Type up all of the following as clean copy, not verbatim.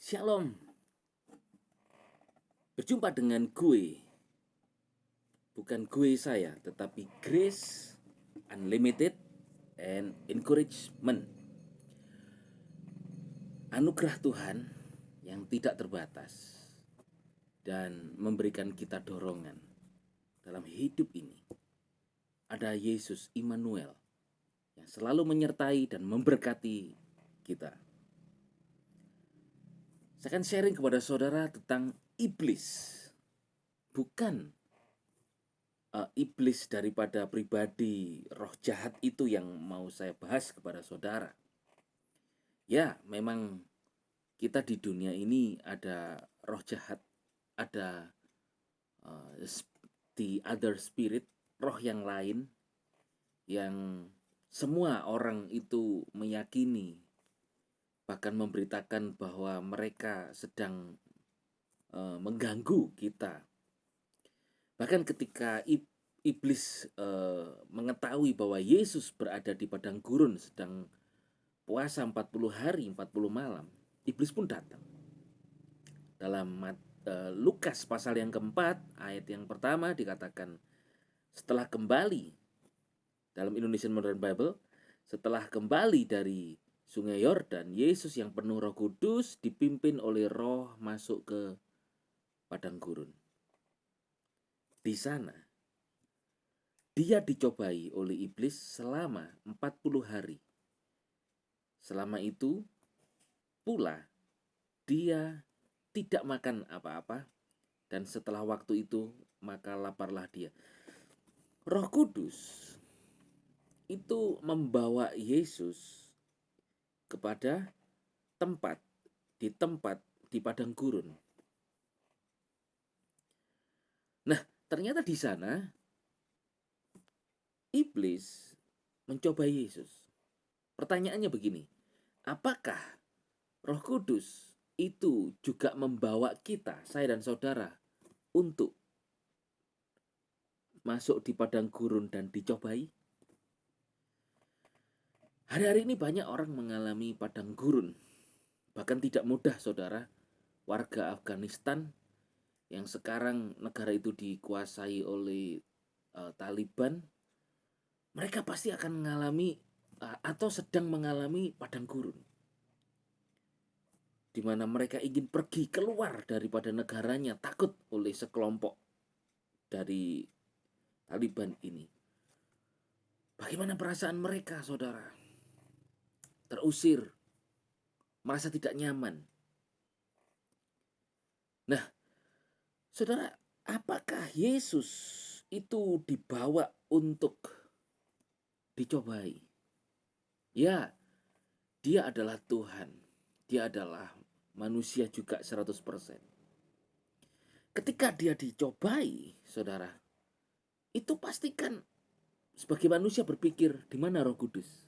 Shalom, berjumpa dengan gue. Bukan gue saya, tetapi Grace Unlimited and Encouragement. Anugerah Tuhan yang tidak terbatas dan memberikan kita dorongan dalam hidup ini. Ada Yesus Immanuel yang selalu menyertai dan memberkati kita. Saya akan sharing kepada saudara tentang iblis. Bukan iblis daripada pribadi roh jahat itu yang mau saya bahas kepada saudara. Ya, memang kita di dunia ini ada roh jahat, ada the other spirit, roh yang lain yang semua orang itu meyakini, bahkan memberitakan bahwa mereka sedang mengganggu kita. Bahkan ketika iblis mengetahui bahwa Yesus berada di padang gurun sedang puasa 40 hari 40 malam, iblis pun datang. Dalam Lukas pasal yang keempat ayat yang pertama dikatakan, setelah kembali, dalam Indonesian Modern Bible, setelah kembali dari sungai Yordan, Yesus yang penuh Roh Kudus dipimpin oleh Roh masuk ke padang gurun. Di sana dia dicobai oleh iblis selama 40 hari. Selama itu pula dia tidak makan apa-apa, dan setelah waktu itu maka laparlah dia. Roh Kudus itu membawa Yesus kepada tempat di padang gurun. Nah, ternyata di sana iblis mencoba Yesus. Pertanyaannya begini, apakah Roh Kudus itu juga membawa kita, saya dan saudara, untuk masuk di padang gurun dan dicobai? Hari-hari ini banyak orang mengalami padang gurun. Bahkan tidak mudah, saudara. Warga Afghanistan yang sekarang negara itu dikuasai oleh Taliban, mereka pasti akan mengalami atau sedang mengalami padang gurun, di mana mereka ingin pergi keluar daripada negaranya, takut oleh sekelompok dari Taliban ini. Bagaimana perasaan mereka, saudara? Terusir, merasa tidak nyaman. Nah, saudara, apakah Yesus itu dibawa untuk dicobai? Ya, dia adalah Tuhan. Dia adalah manusia juga 100%. Ketika dia dicobai, saudara, itu pastikan sebagai manusia berpikir, di mana Roh Kudus?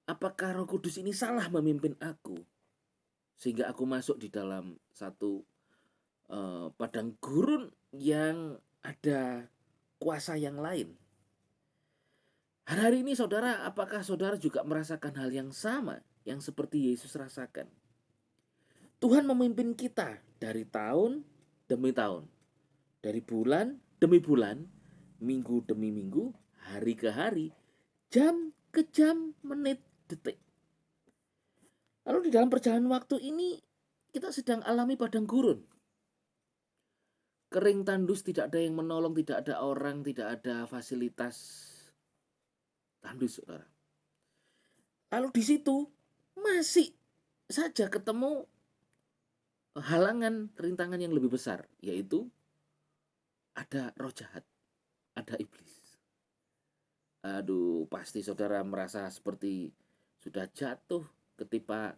Apakah Roh Kudus ini salah memimpin aku sehingga aku masuk di dalam satu padang gurun yang ada kuasa yang lain? Hari-hari ini saudara, apakah saudara juga merasakan hal yang sama yang seperti Yesus rasakan? Tuhan memimpin kita dari tahun demi tahun, dari bulan demi bulan, minggu demi minggu, hari ke hari, jam ke jam, menit, detik. Lalu di dalam perjalanan waktu ini kita sedang alami padang gurun. Kering tandus, tidak ada yang menolong, tidak ada orang, tidak ada fasilitas. Tandus, saudara. Lalu di situ masih saja ketemu halangan, rintangan yang lebih besar, yaitu ada roh jahat, ada iblis. Aduh, pasti saudara merasa seperti sudah jatuh ketimpa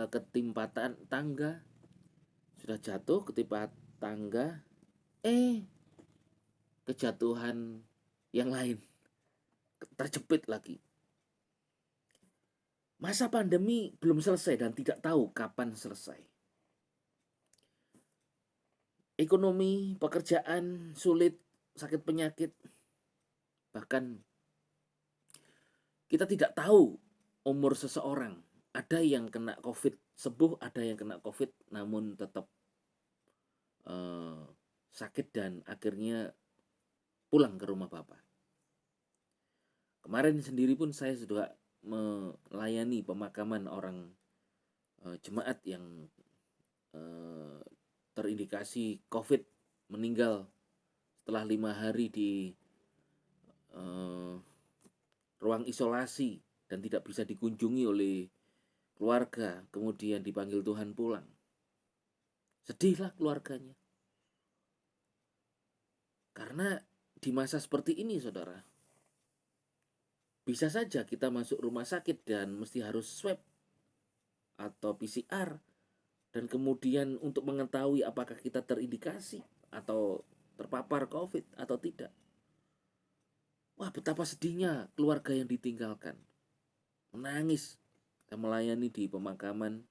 ketimpa tangga, sudah jatuh ketimpa tangga, kejatuhan yang lain, terjepit lagi. Masa pandemi belum selesai dan tidak tahu kapan selesai. Ekonomi, pekerjaan sulit, sakit penyakit, bahkan kita tidak tahu umur seseorang. ada yang kena COVID sembuh, ada yang kena COVID namun tetap sakit dan akhirnya pulang ke rumah Bapak. Kemarin sendiri pun saya sudah melayani pemakaman orang jemaat yang terindikasi COVID meninggal setelah 5 hari di ruang isolasi dan tidak bisa dikunjungi oleh keluarga, kemudian dipanggil Tuhan pulang. Sedihlah keluarganya. Karena di masa seperti ini, saudara, bisa saja kita masuk rumah sakit dan mesti harus swab atau PCR, dan kemudian untuk mengetahui apakah kita terindikasi atau terpapar COVID atau tidak. Wah, betapa sedihnya keluarga yang ditinggalkan. Menangis. Saya melayani di pemakaman,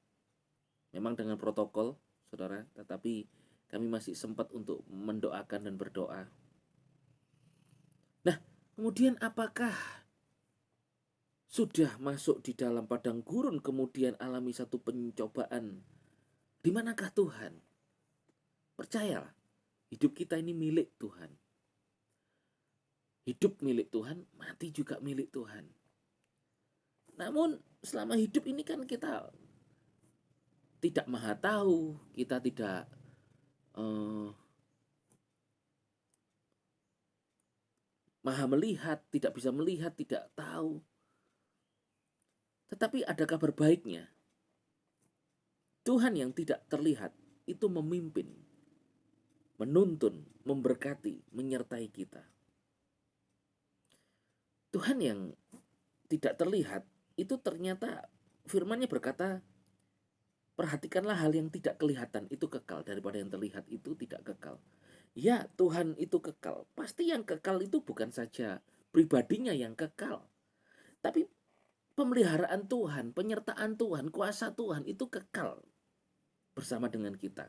memang dengan protokol, saudara, tetapi kami masih sempat untuk mendoakan dan berdoa. Nah, kemudian apakah sudah masuk di dalam padang gurun kemudian alami satu pencobaan? Di manakah Tuhan? Percayalah, hidup kita ini milik Tuhan. Hidup milik Tuhan, mati juga milik Tuhan. Namun selama hidup ini kan kita tidak maha tahu, kita tidak maha melihat, tidak bisa melihat, tidak tahu. Tetapi ada kabar baiknya. Tuhan yang tidak terlihat itu memimpin, menuntun, memberkati, menyertai kita. Tuhan yang tidak terlihat itu ternyata firman-Nya berkata, perhatikanlah hal yang tidak kelihatan itu kekal daripada yang terlihat itu tidak kekal. Ya, Tuhan itu kekal. Pasti yang kekal itu bukan saja pribadinya yang kekal, tapi pemeliharaan Tuhan, penyertaan Tuhan, kuasa Tuhan itu kekal bersama dengan kita.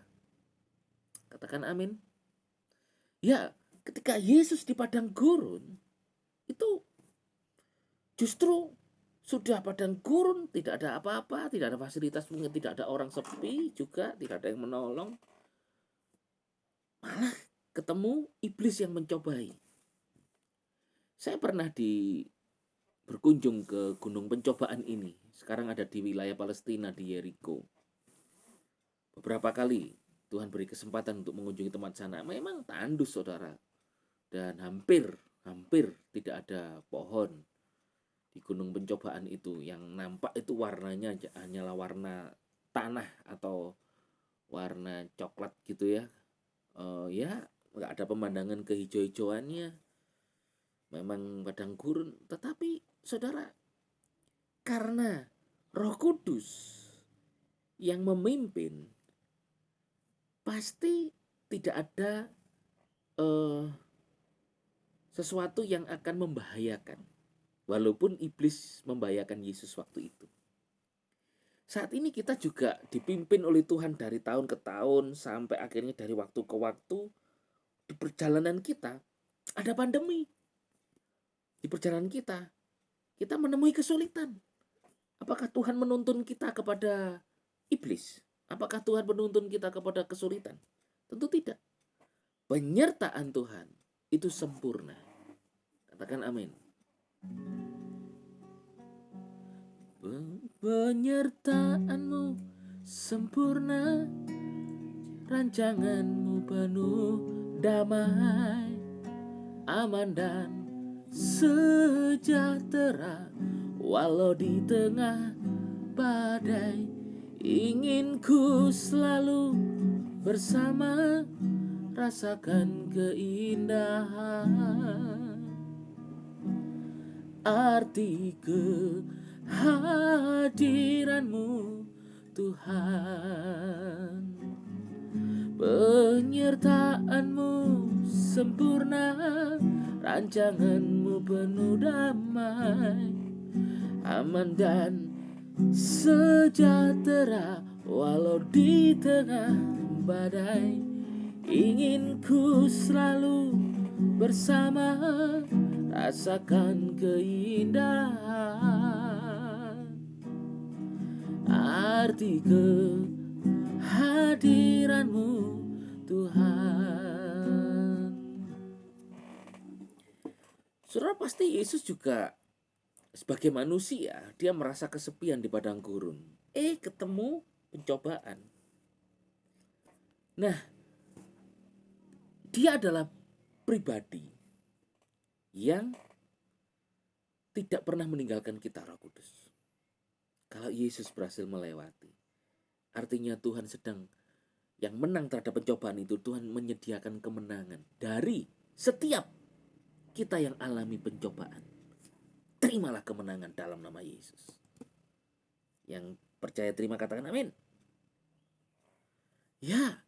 Katakan amin. Ya, ketika Yesus di padang gurun, itu justru sudah padang gurun, tidak ada apa-apa, tidak ada fasilitas, mungkin tidak ada orang, sepi juga, tidak ada yang menolong. Malah ketemu iblis yang mencobai. Saya pernah berkunjung ke gunung pencobaan ini. Sekarang ada di wilayah Palestina, di Yeriko. Beberapa kali Tuhan beri kesempatan untuk mengunjungi tempat sana. Memang tandus, saudara. Dan hampir tidak ada pohon di gunung pencobaan itu. Yang nampak itu warnanya hanyalah warna tanah atau warna coklat gitu ya. Ya, nggak ada pemandangan kehijau-hijauannya. Memang padang gurun. Tetapi saudara, karena Roh Kudus yang memimpin, pasti tidak ada sesuatu yang akan membahayakan. Walaupun iblis membahayakan Yesus waktu itu. Saat ini kita juga dipimpin oleh Tuhan dari tahun ke tahun, sampai akhirnya dari waktu ke waktu. Di perjalanan kita ada pandemi. Di perjalanan kita menemui kesulitan. Apakah Tuhan menuntun kita kepada iblis? Apakah Tuhan menuntun kita kepada kesulitan? Tentu tidak. Penyertaan Tuhan itu sempurna. Katakan amin. Penyertaan-Mu sempurna, rancangan-Mu penuh damai, aman dan sejahtera. Walau di tengah badai, ingin ku selalu bersama, rasakan keindahan. Arti kehadiran-Mu Tuhan. Penyertaan-Mu sempurna, rancangan-Mu penuh damai, aman dan sejahtera. Walau di tengah badai, ingin ku selalu bersama, rasakan keindahan. arti kehadiran-Mu Tuhan. Saudara, pasti Yesus juga sebagai manusia, dia merasa kesepian di padang gurun. Ketemu pencobaan. Nah, dia adalah pribadi yang tidak pernah meninggalkan kita, Roh Kudus. Kalau Yesus berhasil melewati, artinya Tuhan sedang yang menang terhadap pencobaan itu, Tuhan menyediakan kemenangan dari setiap kita yang alami pencobaan. Terimalah kemenangan dalam nama Yesus. Yang percaya terima katakan amin. Ya,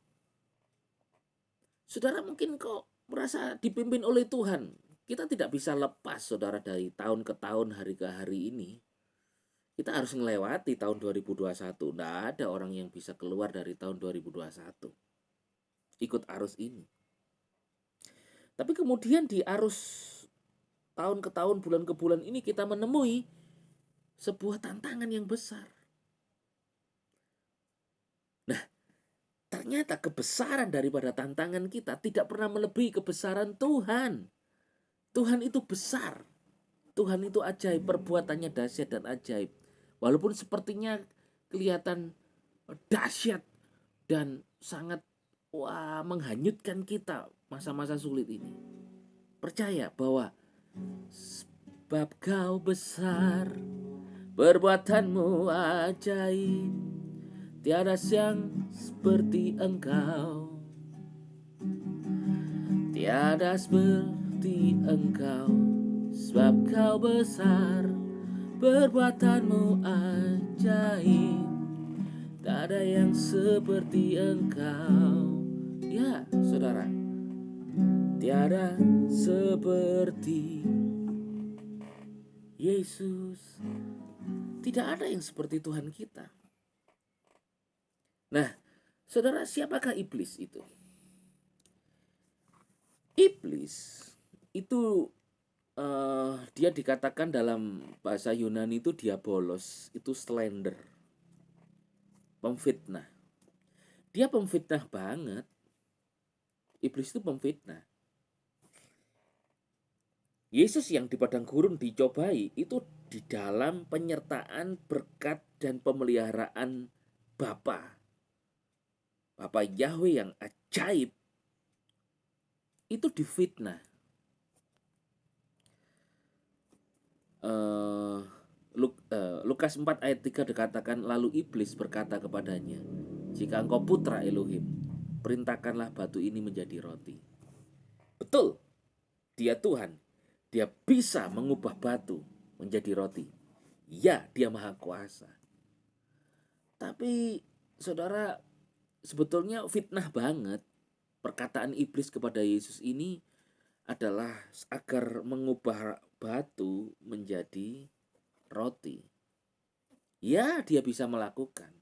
saudara mungkin kok merasa dipimpin oleh Tuhan. Kita tidak bisa lepas, saudara, dari tahun ke tahun, hari ke hari ini. Kita harus melewati tahun 2021. Tidak ada orang yang bisa keluar dari tahun 2021. Ikut arus ini. Tapi kemudian di arus tahun ke tahun, bulan ke bulan ini kita menemui sebuah tantangan yang besar. Nah, ternyata kebesaran daripada tantangan kita tidak pernah melebihi kebesaran Tuhan. Tuhan itu besar. Tuhan itu ajaib, perbuatannya dahsyat dan ajaib. Walaupun sepertinya kelihatan dahsyat dan sangat menghanyutkan kita masa-masa sulit ini. Percaya bahwa sebab Kau besar, perbuatanmu ajaib, tiada yang seperti Engkau, tiada seperti Engkau, sebab Kau besar, perbuatanmu ajaib, tak ada yang seperti Engkau. Ya, saudara, tiada seperti Yesus. Tidak ada yang seperti Tuhan kita. Nah, saudara, siapakah iblis itu? Iblis itu dia dikatakan dalam bahasa Yunani itu diabolos, itu slender, pemfitnah. Dia pemfitnah banget. Iblis itu pemfitnah. Yesus yang di padang gurun dicobai itu di dalam penyertaan berkat dan pemeliharaan Bapa Yahweh yang ajaib, itu difitnah. Lukas 4 ayat 3 dikatakan, lalu iblis berkata kepadanya, jika engkau putra Elohim, perintahkanlah batu ini menjadi roti. Betul, dia Tuhan. Dia bisa mengubah batu menjadi roti. Ya, dia maha kuasa. Tapi saudara, sebetulnya fitnah banget. Perkataan iblis kepada Yesus ini adalah agar mengubah batu menjadi roti. Ya, dia bisa melakukan.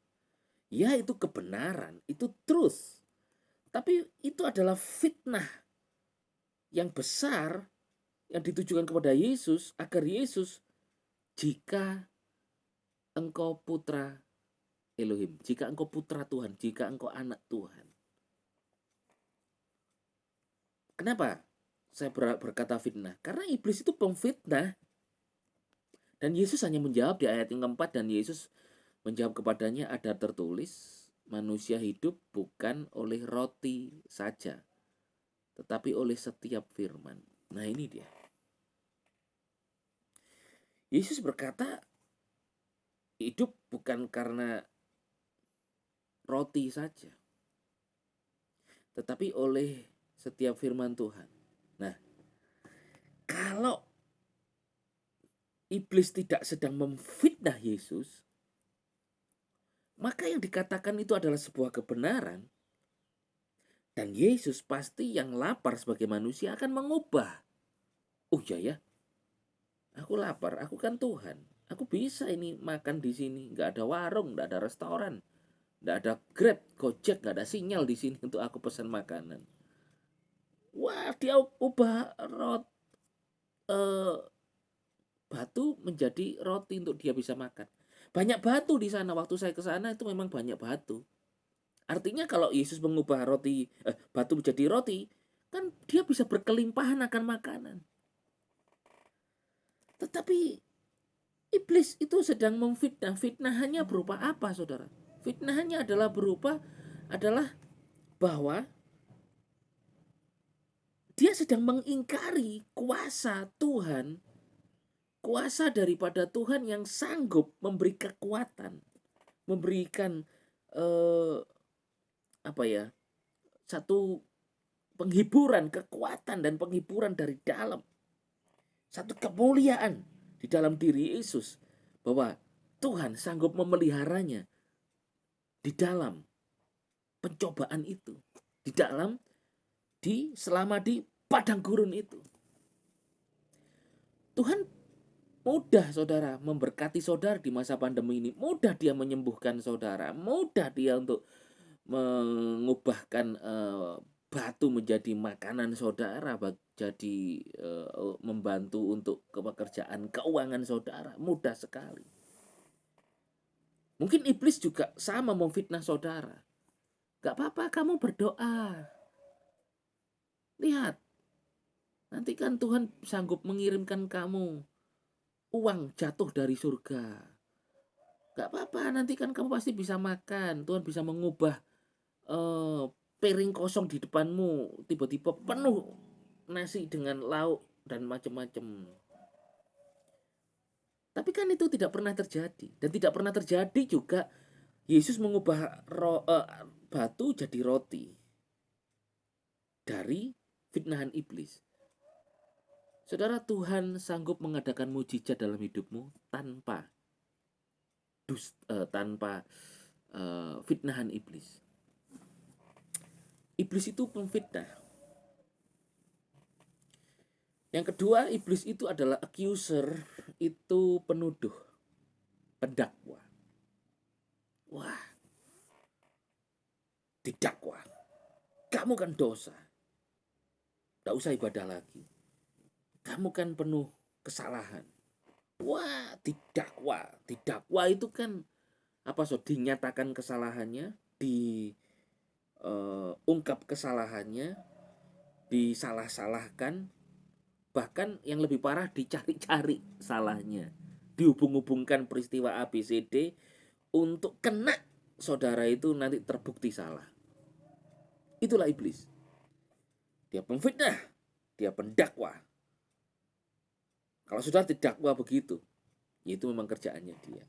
Ya, itu kebenaran, itu truth. Tapi itu adalah fitnah yang besar yang ditujukan kepada Yesus, agar Yesus, jika engkau putra Elohim, jika engkau putra Tuhan, jika engkau anak Tuhan. Kenapa saya berkata fitnah? Karena iblis itu pemfitnah. Dan Yesus hanya menjawab di ayat yang keempat, dan Yesus menjawab kepadanya, ada tertulis, manusia hidup bukan oleh roti saja, tetapi oleh setiap firman. Nah, ini dia. Yesus berkata, hidup bukan karena roti saja, tetapi oleh setiap firman Tuhan. Nah, kalau iblis tidak sedang memfitnah Yesus, maka yang dikatakan itu adalah sebuah kebenaran. Dan Yesus pasti yang lapar sebagai manusia akan mengubah. Oh ya, aku lapar, aku kan Tuhan. Aku bisa ini makan di sini, nggak ada warung, nggak ada restoran, nggak ada Grab, Gojek, nggak ada sinyal di sini untuk aku pesan makanan. Wah, dia ubah batu menjadi roti untuk dia bisa makan. Banyak batu di sana, waktu saya ke sana itu memang banyak batu. Artinya kalau Yesus mengubah batu menjadi roti, kan dia bisa berkelimpahan akan makanan. Tetapi iblis itu sedang memfitnah. Fitnahannya berupa apa, saudara? Fitnahannya adalah bahwa dia sedang mengingkari kuasa Tuhan, kuasa daripada Tuhan yang sanggup memberi kekuatan, memberikan eh, apa ya, satu penghiburan, kekuatan dan penghiburan dari dalam, satu kemuliaan di dalam diri Yesus, bahwa Tuhan sanggup memeliharanya di dalam pencobaan itu, selama di padang gurun itu. Tuhan mudah, saudara, memberkati saudara di masa pandemi ini. Mudah dia menyembuhkan saudara, mudah dia untuk mengubahkan batu menjadi makanan saudara, jadi membantu untuk pekerjaan keuangan saudara, mudah sekali. Mungkin iblis juga sama memfitnah saudara. Gak apa-apa kamu berdoa. Lihat, nanti kan Tuhan sanggup mengirimkan kamu uang jatuh dari surga. Gak apa-apa, nanti kan kamu pasti bisa makan. Tuhan bisa mengubah piring kosong di depanmu tiba-tiba penuh nasi dengan lauk dan macam-macam. Tapi kan itu tidak pernah terjadi. Dan tidak pernah terjadi juga Yesus mengubah batu jadi roti dari fitnahan iblis. Saudara, Tuhan sanggup mengadakan mujizat dalam hidupmu tanpa fitnahan iblis. Iblis itu pemfitnah. Yang kedua, iblis itu adalah accuser, itu penuduh, pendakwa. Wah, didakwa. Kamu kan dosa. Tidak usah ibadah lagi. Kamu kan penuh kesalahan. Wah, didakwa. Didakwa itu kan dinyatakan kesalahannya, diungkap kesalahannya, disalah-salahkan, bahkan yang lebih parah dicari-cari salahnya, dihubung-hubungkan peristiwa A, B, C, D untuk kena saudara itu nanti terbukti salah. Itulah iblis. Dia pemfitnah, dia pendakwa. Kalau saudara didakwa begitu, itu memang kerjaannya dia.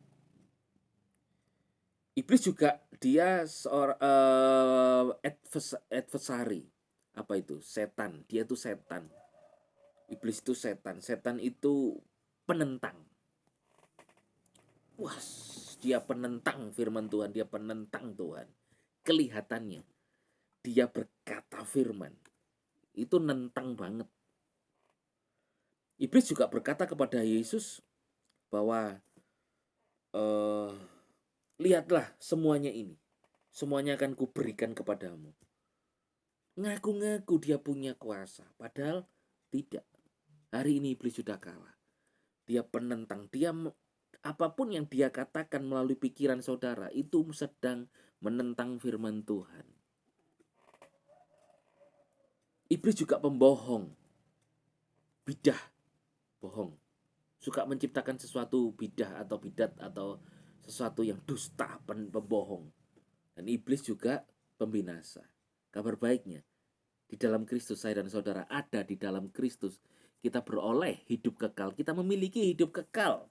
Iblis juga dia seorang adversary. Apa itu? Setan. Dia itu setan. Iblis itu setan. Setan itu penentang. Wah, dia penentang firman Tuhan. Dia penentang Tuhan. Kelihatannya dia berkata firman. Itu nentang banget. Iblis juga berkata kepada Yesus bahwa lihatlah semuanya ini. Semuanya akan kuberikan kepadamu. Ngaku-ngaku dia punya kuasa. Padahal tidak. Hari ini iblis sudah kalah. Dia penentang. Apapun yang dia katakan melalui pikiran saudara, itu sedang menentang firman Tuhan. Iblis juga pembohong. Bidah. Bohong. Suka menciptakan sesuatu bidah atau bidat atau sesuatu yang dusta, pembohong. Dan iblis juga pembinasa. Kabar baiknya, di dalam Kristus saya dan saudara ada di dalam Kristus. Kita beroleh hidup kekal. Kita memiliki hidup kekal.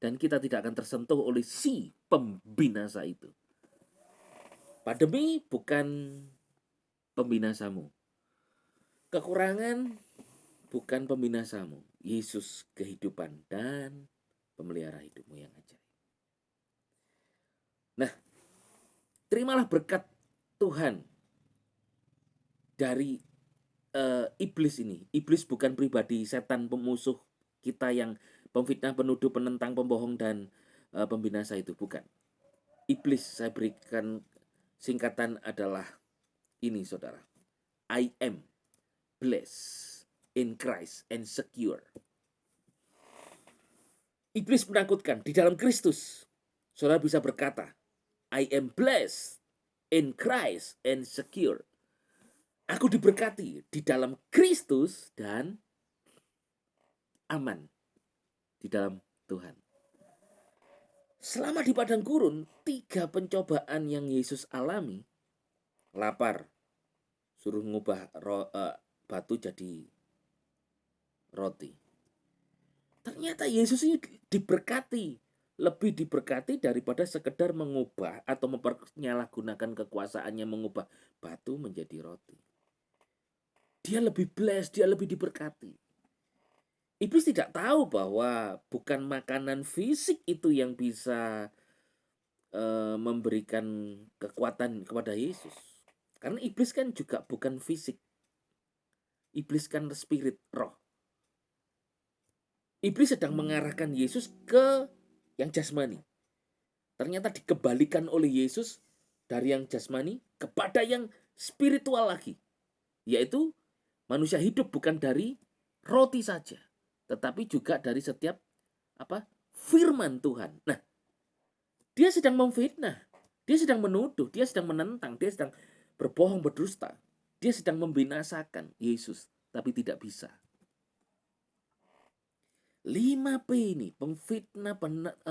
Dan kita tidak akan tersentuh oleh si pembinasa itu. Pandemi bukan pembinasamu. Kekurangan bukan pembinasamu. Yesus kehidupan dan pemelihara hidupmu yang ajaib. Nah, terimalah berkat Tuhan dari iblis ini. Iblis bukan pribadi, setan pemusuh kita yang pemfitnah, penuduh, penentang, pembohong, dan pembinasa itu. Bukan. Iblis, saya berikan singkatan adalah ini, saudara. I am blessed in Christ and secure. Iblis menakutkan di dalam Kristus. Saudara bisa berkata, I am blessed in Christ and secure. Aku diberkati di dalam Kristus dan aman di dalam Tuhan. Selama di padang gurun, 3 pencobaan yang Yesus alami, lapar, suruh ngubah batu jadi roti. Ternyata Yesus ini diberkati, lebih diberkati daripada sekedar mengubah atau mempernyalahgunakan kekuasaannya mengubah batu menjadi roti. Dia lebih blessed, dia lebih diberkati. Iblis tidak tahu bahwa bukan makanan fisik itu yang bisa memberikan kekuatan kepada Yesus. Karena iblis kan juga bukan fisik. Iblis kan spirit, roh. Iblis sedang mengarahkan Yesus ke yang jasmani. Ternyata dikembalikan oleh Yesus dari yang jasmani kepada yang spiritual lagi. Yaitu manusia hidup bukan dari roti saja, tetapi juga dari setiap firman Tuhan. Nah, dia sedang memfitnah, dia sedang menuduh, dia sedang menentang, dia sedang berbohong, berdusta. Dia sedang membinasakan Yesus, tapi tidak bisa. 5P ini, pemfitnah,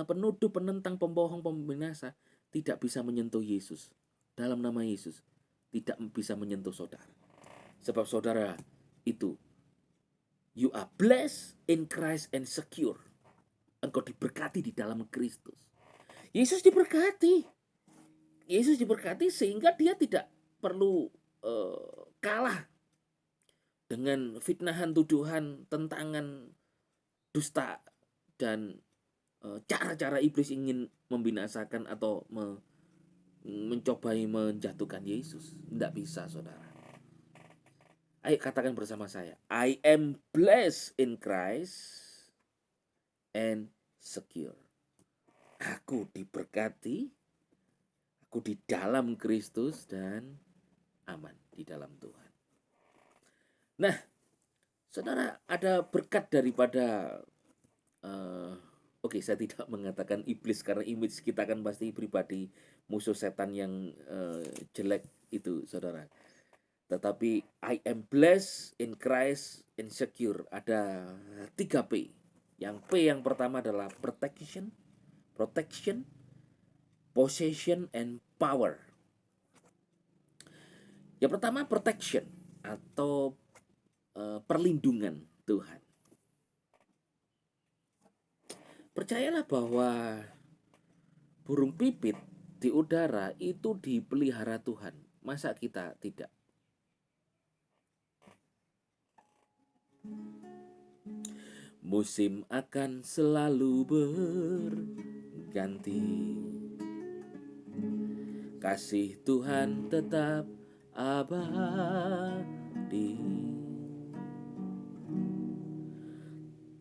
penuduh, penentang, pembohong, pembinasa, tidak bisa menyentuh Yesus. Dalam nama Yesus, tidak bisa menyentuh saudara. Sebab saudara itu, you are blessed in Christ and secure. Engkau diberkati di dalam Kristus. Yesus diberkati. Yesus diberkati sehingga dia tidak perlu kalah dengan fitnahan, tuduhan, tentangan, dusta, dan cara-cara iblis ingin membinasakan atau mencobai menjatuhkan Yesus. Tidak bisa, saudara. Ayo katakan bersama saya, I am blessed in Christ and secure. Aku diberkati, aku di dalam Kristus dan aman di dalam Tuhan. Nah, saudara, ada berkat daripada saya tidak mengatakan iblis karena image kita kan pasti pribadi musuh setan yang jelek itu, saudara. Tetapi I am blessed in Christ and secure. Ada 3P. Yang P yang pertama adalah protection, possession, and power. Yang pertama protection atau perlindungan Tuhan. Percayalah bahwa burung pipit di udara itu dipelihara Tuhan. Masa kita tidak? Musim akan selalu berganti, kasih Tuhan tetap abadi,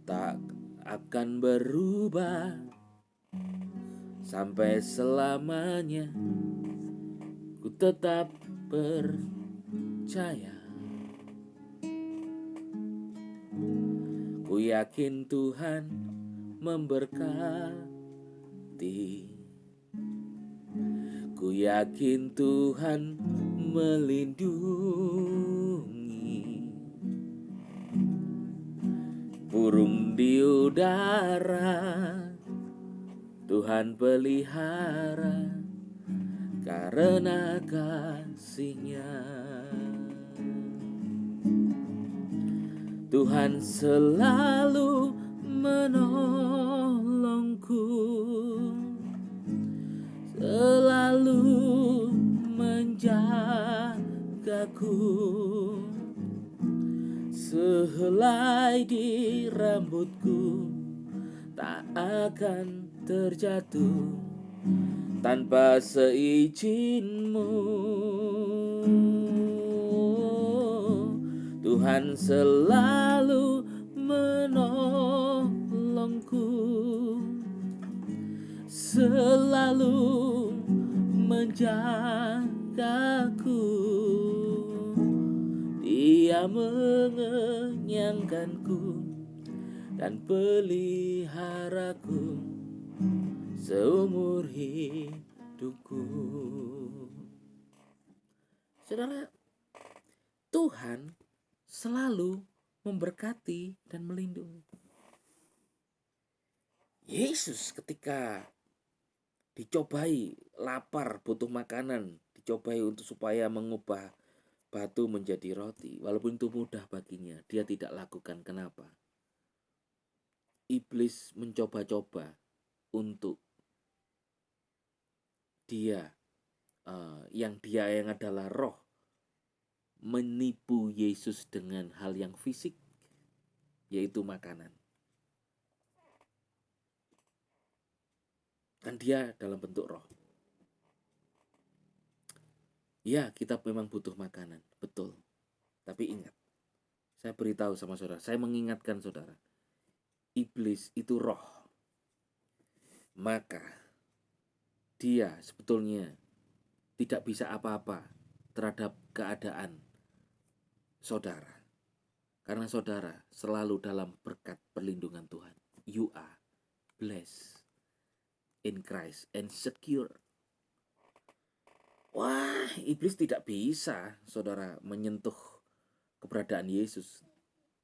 tak akan berubah sampai selamanya. Ku tetap percaya, ku yakin Tuhan memberkati, ku yakin Tuhan melindungi. Burung di udara Tuhan pelihara karena kasih-Nya. Tuhan selalu menolongku, selalu menjagaku, sehelai di rambutku tak akan terjatuh tanpa seizin-Mu. Tuhan selalu menolongku, selalu menjagaku. Dia mengenyangkanku dan peliharaku seumur hidupku. Saudara, Tuhan selalu memberkati dan melindungi. Yesus ketika dicobai, lapar, butuh makanan, dicobai untuk supaya mengubah batu menjadi roti. Walaupun itu mudah baginya, dia tidak lakukan. Kenapa? Iblis mencoba-coba untuk dia yang adalah roh menipu Yesus dengan hal yang fisik, yaitu makanan. Kan dia dalam bentuk roh. Ya, kita memang butuh makanan, betul. Tapi ingat, saya beritahu sama saudara, saya mengingatkan saudara, iblis itu roh. Maka dia sebetulnya tidak bisa apa-apa terhadap keadaan saudara. Karena saudara selalu dalam berkat perlindungan Tuhan. You are blessed in Christ and secure. Wah, iblis tidak bisa, saudara, menyentuh keberadaan Yesus.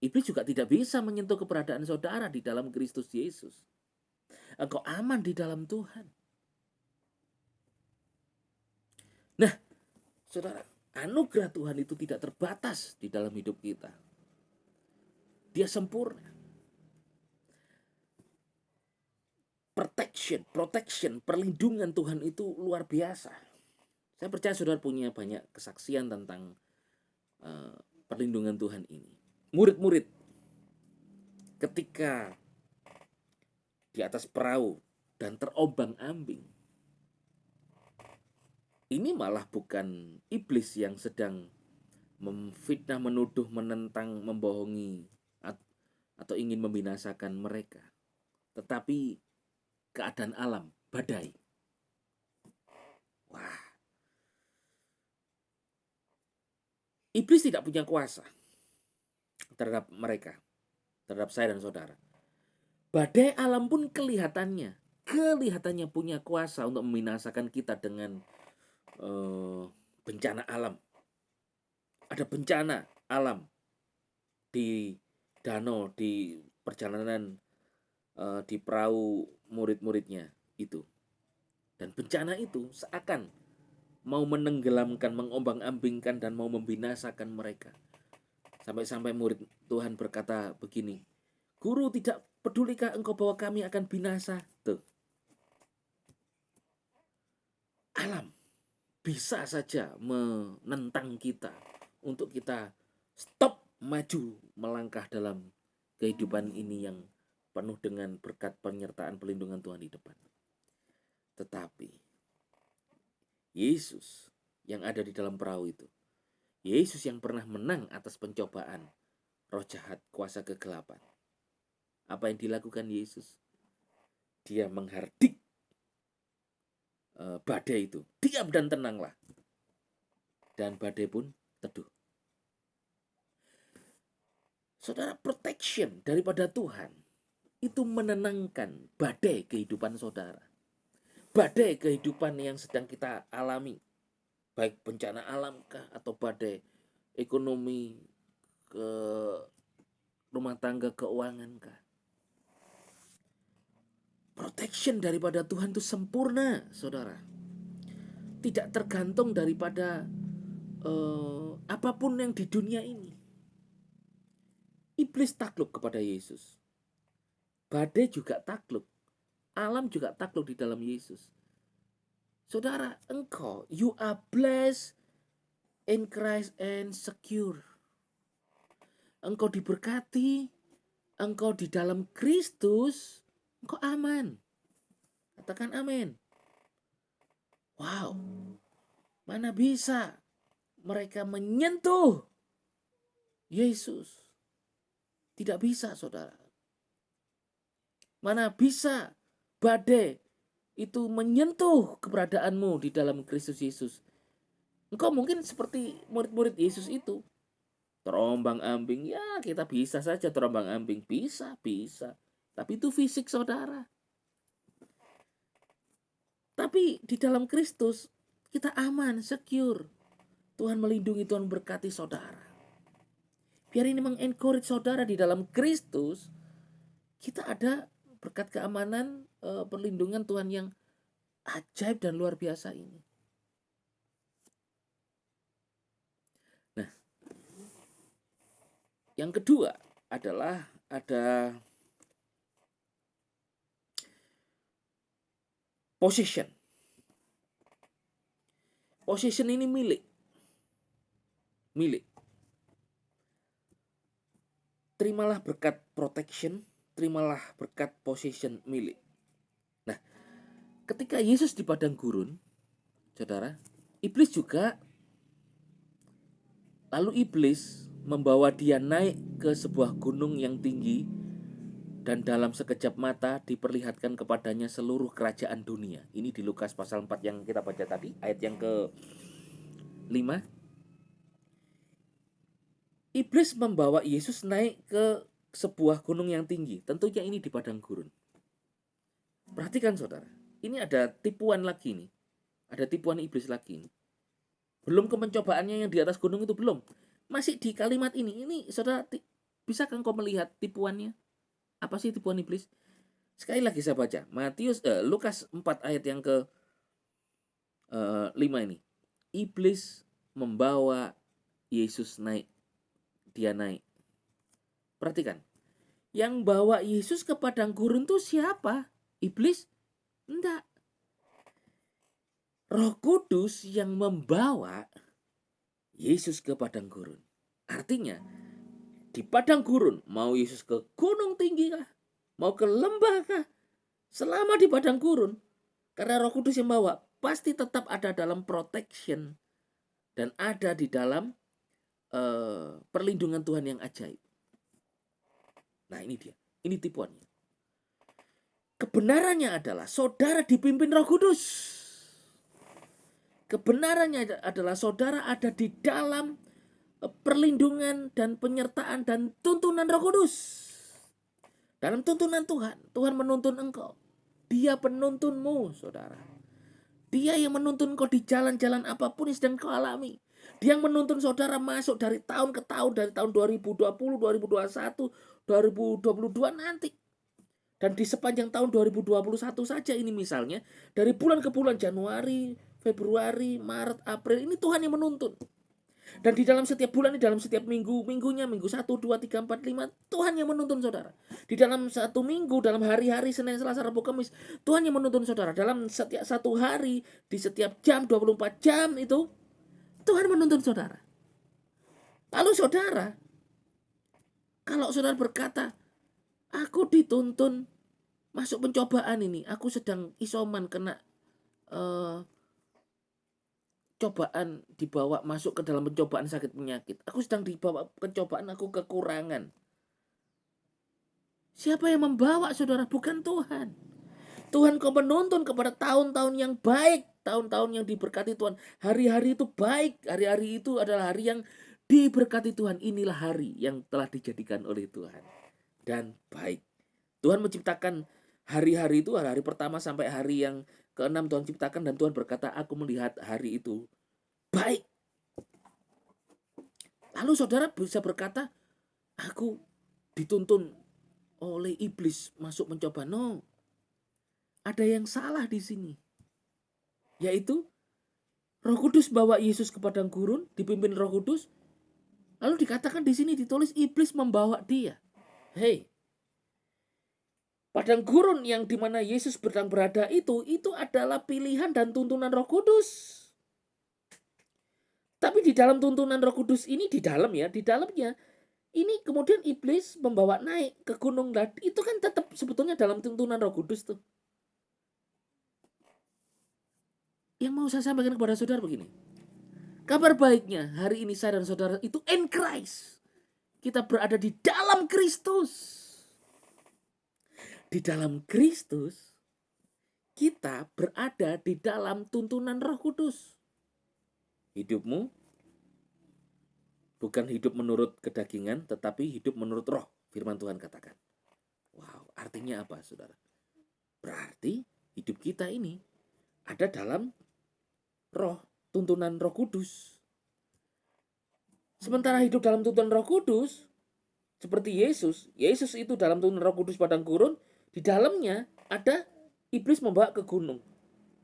Iblis juga tidak bisa menyentuh keberadaan saudara di dalam Kristus Yesus. Engkau aman di dalam Tuhan. Nah, saudara, anugerah Tuhan itu tidak terbatas di dalam hidup kita. Dia sempurna. Protection, perlindungan Tuhan itu luar biasa. Saya percaya saudara punya banyak kesaksian tentang perlindungan Tuhan ini. Murid-murid ketika di atas perahu dan terombang-ambing, ini malah bukan iblis yang sedang memfitnah, menuduh, menentang, membohongi, atau ingin membinasakan mereka. Tetapi keadaan alam, badai. Wah. Iblis tidak punya kuasa terhadap mereka, terhadap saya dan saudara. Badai alam pun kelihatannya punya kuasa untuk membinasakan kita dengan bencana alam. Ada bencana alam di danau, di perjalanan di perahu murid-muridnya itu. Dan bencana itu seakan mau menenggelamkan, mengombang-ambingkan, dan mau membinasakan mereka. Sampai-sampai murid Tuhan berkata begini, "Guru, tidak pedulikah engkau bahwa kami akan binasa?" Tuh. Alam bisa saja menentang kita untuk kita stop maju melangkah dalam kehidupan ini yang penuh dengan berkat penyertaan perlindungan Tuhan di depan. Tetapi Yesus yang ada di dalam perahu itu, Yesus yang pernah menang atas pencobaan roh jahat, kuasa kegelapan. Apa yang dilakukan Yesus? Dia menghardik badai itu. Diam dan tenanglah. Dan badai pun teduh. Saudara, protection daripada Tuhan itu menenangkan badai kehidupan saudara. Badai kehidupan yang sedang kita alami. Baik bencana alam kah atau badai ekonomi, ke rumah tangga, keuangan kah. Protection daripada Tuhan itu sempurna, saudara. Tidak tergantung daripada apapun yang di dunia ini. Iblis takluk kepada Yesus. Badai juga takluk. Alam juga takluk di dalam Yesus. Saudara, engkau, you are blessed in Christ and secure. Engkau diberkati, engkau di dalam Kristus, engkau aman. Katakan amin. Wow, mana bisa mereka menyentuh Yesus? Tidak bisa, saudara. Mana bisa badai itu menyentuh keberadaanmu di dalam Kristus Yesus? Engkau mungkin seperti murid-murid Yesus itu. Terombang-ambing, ya kita bisa saja terombang-ambing. Bisa. Tapi itu fisik, saudara. Tapi di dalam Kristus kita aman, secure. Tuhan melindungi, Tuhan berkati saudara. Biar ini mengencourage saudara di dalam Kristus, kita ada berkat keamanan, perlindungan Tuhan yang ajaib dan luar biasa ini. Nah, yang kedua adalah ada possession. Possession ini milik. Terimalah berkat protection, terimalah berkat possession milik. Nah, ketika Yesus di padang gurun, saudara, iblis juga, lalu iblis membawa dia naik ke sebuah gunung yang tinggi, dan dalam sekejap mata diperlihatkan kepadanya seluruh kerajaan dunia. Ini di Lukas pasal 4 yang kita baca tadi, ayat yang ke-5. Iblis membawa Yesus naik ke sebuah gunung yang tinggi. Tentunya ini di padang gurun. Perhatikan saudara, ini ada tipuan lagi nih. Ada tipuan iblis lagi nih. Belum ke pencobaannya yang di atas gunung itu, belum. Masih di kalimat ini. Ini saudara, bisakah engkau melihat tipuannya? Apa sih tipuan iblis? Sekali lagi saya baca. Lukas 4 ayat yang ke-5 ini. Iblis membawa Yesus naik. Dia naik. Perhatikan. Yang bawa Yesus ke padang gurun itu siapa? Iblis? Enggak. Roh Kudus yang membawa Yesus ke padang gurun. Artinya, di padang gurun, mau Yesus ke gunung tinggi kah? Mau ke lembah kah? Selama di padang gurun, karena Roh Kudus yang bawa, pasti tetap ada dalam protection dan ada di dalam perlindungan Tuhan yang ajaib. Nah, ini dia. Ini tipuannya. Kebenarannya adalah saudara dipimpin Roh Kudus. Kebenarannya adalah saudara ada di dalam perlindungan dan penyertaan dan tuntunan Roh Kudus. Dalam tuntunan Tuhan, Tuhan menuntun engkau. Dia penuntunmu, saudara. Dia yang menuntun engkau di jalan-jalan apapun yang sedang kau alami. Dia yang menuntun saudara masuk dari tahun ke tahun, dari tahun 2020, 2021, 2022 nanti. Dan di sepanjang tahun 2021 saja ini misalnya, dari bulan ke bulan, Januari, Februari, Maret, April, ini Tuhan yang menuntun. Dan di dalam setiap bulan, di dalam setiap minggunya, minggu 1, 2, 3, 4, 5, Tuhan yang menuntun saudara. Di dalam satu minggu, dalam hari-hari Senin, Selasa, Rabu, Kamis, Tuhan yang menuntun saudara. Dalam setiap satu hari, di setiap jam, 24 jam itu, Tuhan menuntun saudara. Lalu saudara, kalau saudara berkata, aku dituntun masuk pencobaan ini, aku sedang isoman kena cobaan, dibawa masuk ke dalam pencobaan sakit penyakit. Aku sedang dibawa pencobaan, aku kekurangan. Siapa yang membawa saudara? Bukan Tuhan. Tuhan kau menuntun kepada tahun-tahun yang baik, tahun-tahun yang diberkati Tuhan. Hari-hari itu baik, hari-hari itu adalah hari yang diberkati Tuhan. Inilah hari yang telah dijadikan oleh Tuhan dan baik. Tuhan menciptakan hari-hari itu, hari pertama sampai hari yang ke-6 Tuhan ciptakan, dan Tuhan berkata, aku melihat hari itu baik. Lalu saudara bisa berkata, aku dituntun oleh iblis masuk mencoba. No. Ada yang salah di sini. Yaitu Roh Kudus bawa Yesus ke padang gurun, dipimpin Roh Kudus. Lalu dikatakan di sini ditulis iblis membawa dia. Hei. Padang gurun yang dimana Yesus sedang berada itu adalah pilihan dan tuntunan Roh Kudus. Tapi di dalam tuntunan Roh Kudus ini, di dalamnya, ini kemudian iblis membawa naik ke gunung. Itu kan tetap sebetulnya dalam tuntunan Roh Kudus tuh. Yang mau saya sampaikan kepada saudara begini. Kabar baiknya hari ini saya dan saudara itu in Christ. Kita berada di dalam Kristus. Di dalam Kristus, kita berada di dalam tuntunan Roh Kudus. Hidupmu bukan hidup menurut kedagingan, tetapi hidup menurut roh. Firman Tuhan katakan. Wow, artinya apa saudara? Berarti hidup kita ini ada dalam roh, tuntunan Roh Kudus. Sementara hidup dalam tuntunan Roh Kudus, seperti Yesus itu dalam tuntunan Roh Kudus padang gurun, di dalamnya ada iblis membawa ke gunung.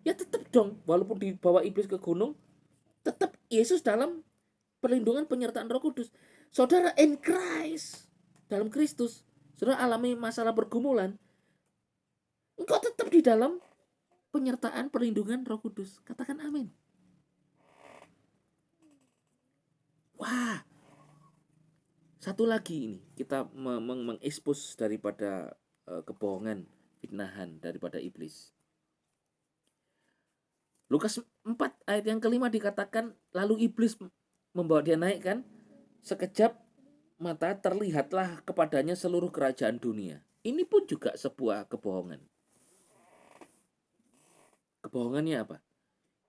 Ya tetap dong, walaupun dibawa iblis ke gunung, tetap Yesus dalam perlindungan penyertaan Roh Kudus. Saudara in Christ, dalam Kristus, saudara alami masalah pergumulan, engkau tetap di dalam penyertaan perlindungan Roh Kudus. Katakan amin. Wah, satu lagi ini kita mengekspos daripada kebohongan, fitnahan daripada iblis. Lukas 4 ayat yang kelima dikatakan, lalu iblis membawa dia naik kan, sekejap mata terlihatlah kepadanya seluruh kerajaan dunia. Ini pun juga sebuah kebohongan. Kebohongannya apa?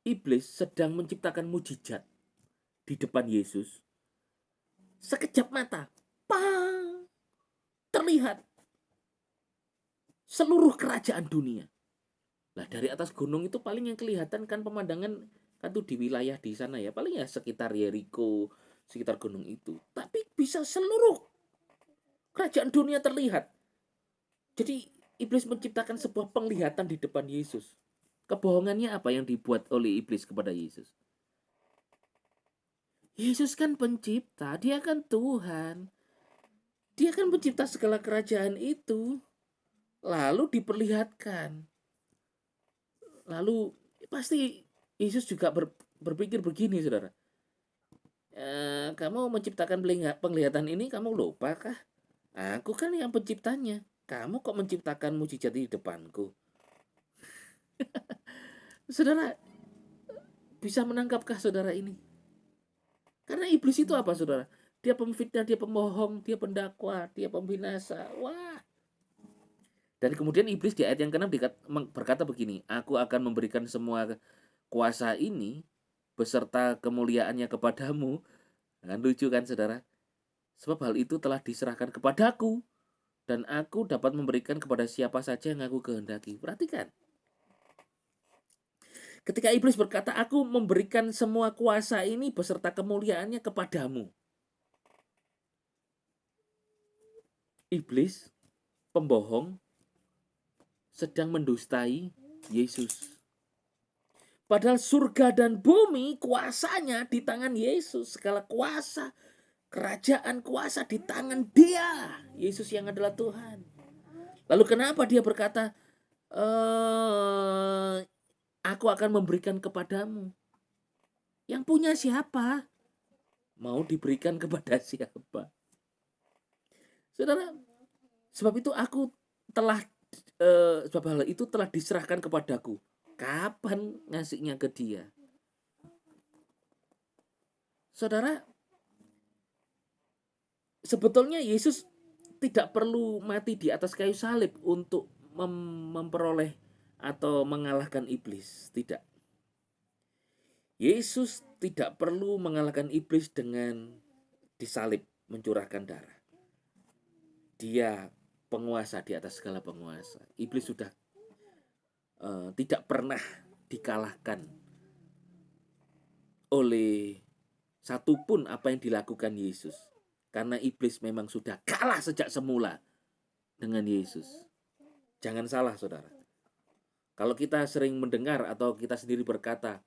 Iblis sedang menciptakan mujizat di depan Yesus. Sekejap mata, pang, terlihat seluruh kerajaan dunia. Nah, dari atas gunung itu paling yang kelihatan kan pemandangan kan tuh di wilayah di sana ya, paling ya sekitar Yeriko, sekitar gunung itu. Tapi bisa seluruh kerajaan dunia terlihat. Jadi iblis menciptakan sebuah penglihatan di depan Yesus. Kebohongannya apa yang dibuat oleh iblis kepada Yesus? Yesus kan pencipta, dia kan Tuhan. Dia kan pencipta segala kerajaan itu. Lalu diperlihatkan. Lalu pasti Yesus juga berpikir begini, saudara. Kamu menciptakan penglihatan ini, kamu lupa kah? Aku kan yang penciptanya. Kamu kok menciptakan mujizat di depanku? Saudara, bisa menangkapkah saudara ini? Karena iblis itu apa, saudara? Dia pemfitnah, dia pembohong, dia pendakwa, dia pembinasa. Wah. Dan kemudian iblis di ayat yang ke-6 berkata begini, aku akan memberikan semua kuasa ini beserta kemuliaannya kepadamu. Kan lucu kan, saudara? Sebab hal itu telah diserahkan kepadaku, dan aku dapat memberikan kepada siapa saja yang aku kehendaki. Perhatikan. Ketika iblis berkata, aku memberikan semua kuasa ini beserta kemuliaannya kepadamu. Iblis, pembohong, sedang mendustai Yesus. Padahal surga dan bumi kuasanya di tangan Yesus. Segala kuasa, kerajaan kuasa di tangan dia. Yesus yang adalah Tuhan. Lalu kenapa dia berkata, aku akan memberikan kepadamu? Yang punya siapa? Mau diberikan kepada siapa? Saudara, sebab itu aku telah sebab hal itu telah diserahkan kepadaku. Kapan ngasihnya ke dia? Saudara, sebetulnya Yesus tidak perlu mati di atas kayu salib untuk memperoleh atau mengalahkan iblis. Tidak. Yesus tidak perlu mengalahkan iblis dengan disalib, mencurahkan darah. Dia penguasa di atas segala penguasa. Iblis sudah tidak pernah dikalahkan oleh satupun apa yang dilakukan Yesus. Karena iblis memang sudah kalah sejak semula dengan Yesus. Jangan salah, saudara. Kalau kita sering mendengar atau kita sendiri berkata,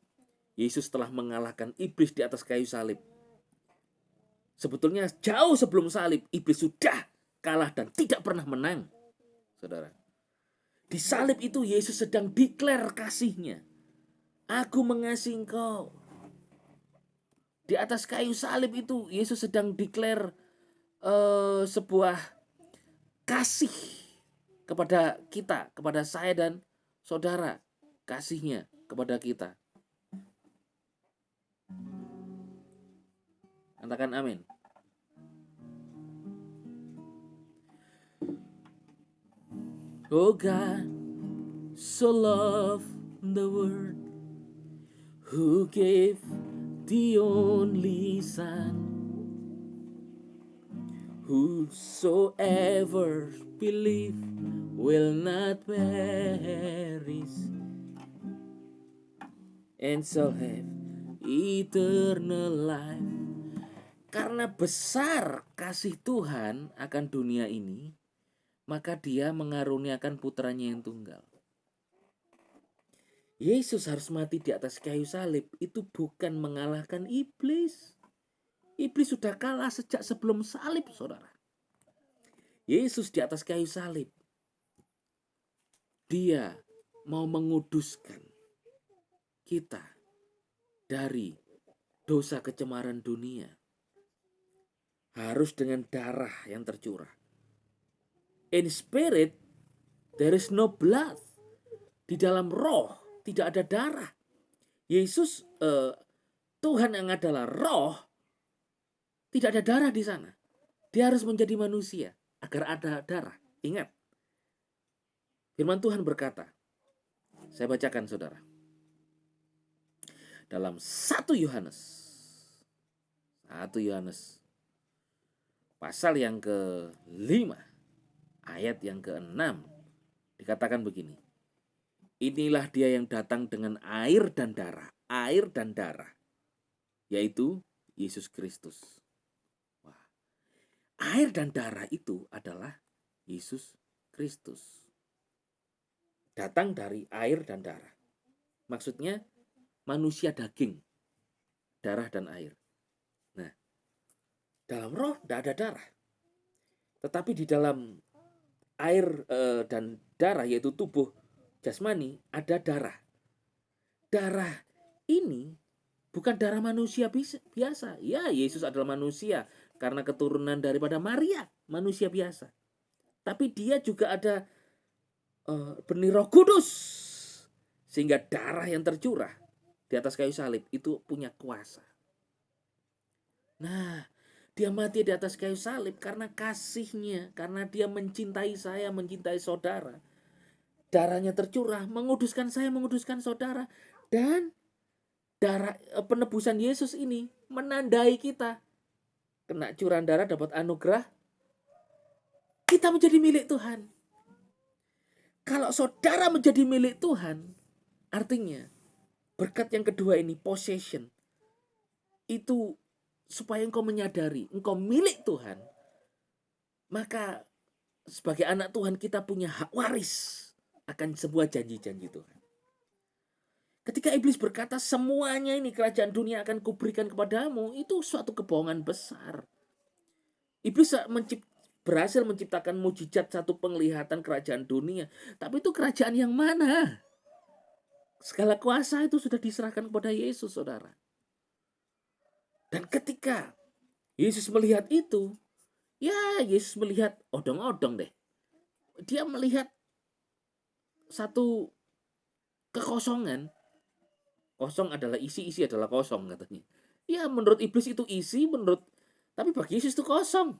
Yesus telah mengalahkan iblis di atas kayu salib. Sebetulnya jauh sebelum salib, iblis sudah kalah dan tidak pernah menang, saudara. Di salib itu Yesus sedang declare kasihnya. Aku mengasihi engkau. Di atas kayu salib itu Yesus sedang declare sebuah kasih kepada kita, kepada saya dan saudara. Kasihnya kepada kita. Katakan amin. Oh God, so love the world, who gave the only Son, whosoever believe will not perish, and shall have eternal life. Karena besar kasih Tuhan akan dunia ini, maka dia mengaruniakan putranya yang tunggal. Yesus harus mati di atas kayu salib itu bukan mengalahkan iblis. Iblis sudah kalah sejak sebelum salib, saudara. Yesus di atas kayu salib, dia mau menguduskan kita dari dosa kecemaran dunia. Harus dengan darah yang tercurah. In spirit, there is no blood. Di dalam roh, tidak ada darah. Yesus, Tuhan yang adalah roh, tidak ada darah di sana. Dia harus menjadi manusia agar ada darah. Ingat, firman Tuhan berkata, saya bacakan saudara. Dalam 1 Yohanes pasal yang ke-5 ayat yang ke-6 dikatakan begini. Inilah dia yang datang dengan air dan darah, yaitu Yesus Kristus. Wah. Air dan darah itu adalah Yesus Kristus. Datang dari air dan darah. Maksudnya manusia daging, darah dan air. Nah, dalam roh tidak ada darah. Tetapi di dalam air dan darah, yaitu tubuh jasmani, ada darah. Darah ini bukan darah manusia biasa. Ya, Yesus adalah manusia karena keturunan daripada Maria, manusia biasa. Tapi dia juga ada benih Roh Kudus. Sehingga darah yang tercurah di atas kayu salib itu punya kuasa. Nah, dia mati di atas kayu salib karena kasihnya, karena dia mencintai saya, mencintai saudara. Darahnya tercurah, menguduskan saya, menguduskan saudara. Dan darah penebusan Yesus ini menandai kita. Kena curahan darah, dapat anugerah. Kita menjadi milik Tuhan. Kalau saudara menjadi milik Tuhan, artinya berkat yang kedua ini, possession, itu supaya engkau menyadari engkau milik Tuhan. Maka sebagai anak Tuhan kita punya hak waris akan sebuah janji-janji Tuhan. Ketika iblis berkata semuanya ini kerajaan dunia akan kuberikan kepadamu, itu suatu kebohongan besar. Iblis berhasil menciptakan mujizat satu penglihatan kerajaan dunia. Tapi itu kerajaan yang mana? Segala kuasa itu sudah diserahkan kepada Yesus, saudara. Dan ketika Yesus melihat itu, ya Yesus melihat odong-odong deh. Dia melihat satu kekosongan. Kosong adalah isi, isi adalah kosong katanya. Ya menurut iblis itu isi, tapi bagi Yesus itu kosong.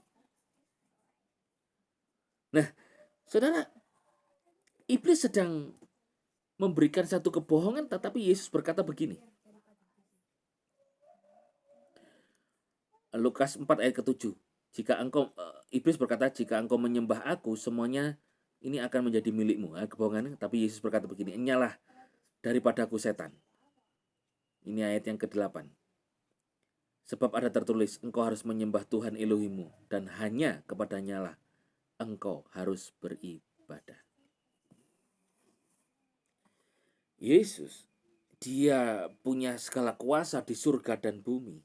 Nah, saudara, iblis sedang memberikan satu kebohongan, tetapi Yesus berkata begini. Lukas 4 ayat ke-7. Iblis berkata, jika engkau menyembah aku, semuanya ini akan menjadi milikmu. Kebohongan, tapi Yesus berkata begini, enyalah daripadaku setan. Ini ayat yang ke-8. Sebab ada tertulis, engkau harus menyembah Tuhan Elohimmu, dan hanya kepadanya lah engkau harus beribadah. Yesus, dia punya segala kuasa di surga dan bumi.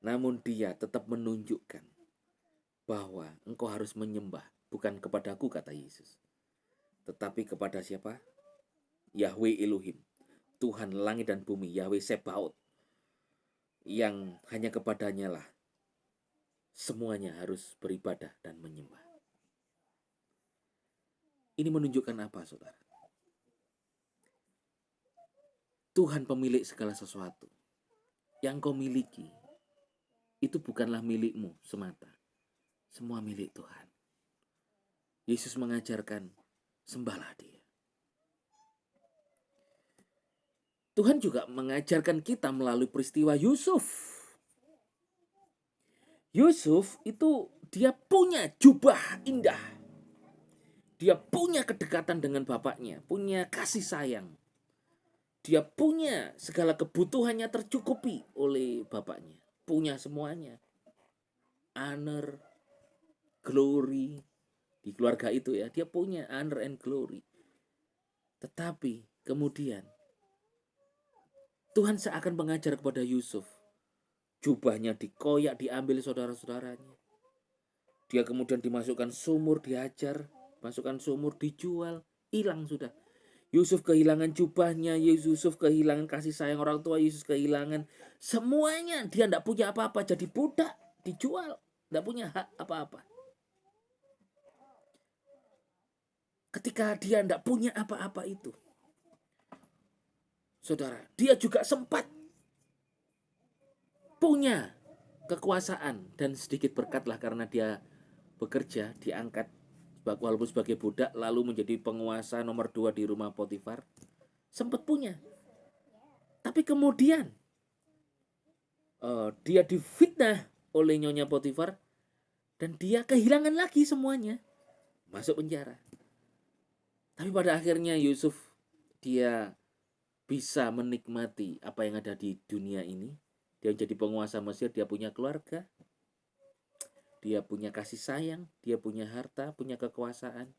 Namun dia tetap menunjukkan bahwa engkau harus menyembah, bukan kepadaku kata Yesus, tetapi kepada siapa? Yahweh Elohim, Tuhan langit dan bumi, Yahweh Sebaot, yang hanya kepadanya lah semuanya harus beribadah dan menyembah. Ini menunjukkan apa, saudara? Tuhan pemilik segala sesuatu. Yang kau miliki itu bukanlah milikmu semata. Semua milik Tuhan. Yesus mengajarkan, sembahlah Dia. Tuhan juga mengajarkan kita melalui peristiwa Yusuf. Yusuf itu dia punya jubah indah. Dia punya kedekatan dengan bapaknya, punya kasih sayang. Dia punya segala kebutuhannya tercukupi oleh bapaknya. Punya semuanya. Honor, glory. Di keluarga itu ya, dia punya honor and glory. Tetapi kemudian Tuhan seakan mengajar kepada Yusuf. Jubahnya dikoyak, diambil saudara-saudaranya. Dia kemudian dimasukkan sumur, diajar. Masukkan sumur, dijual. Hilang sudah. Yusuf kehilangan jubahnya, Yusuf kehilangan kasih sayang orang tua, Yusuf kehilangan semuanya. Dia tidak punya apa-apa, jadi budak, dijual. Tidak punya hak apa-apa. Ketika dia tidak punya apa-apa itu, saudara, dia juga sempat punya kekuasaan dan sedikit berkat lah karena dia bekerja, diangkat walaupun sebagai budak, lalu menjadi penguasa nomor 2 di rumah Potifar. Sempat punya. Tapi kemudian dia difitnah oleh nyonya Potifar dan dia kehilangan lagi semuanya. Masuk penjara. Tapi pada akhirnya Yusuf dia bisa menikmati apa yang ada di dunia ini. Dia jadi penguasa Mesir, dia punya keluarga. Dia punya kasih sayang, dia punya harta, punya kekuasaan.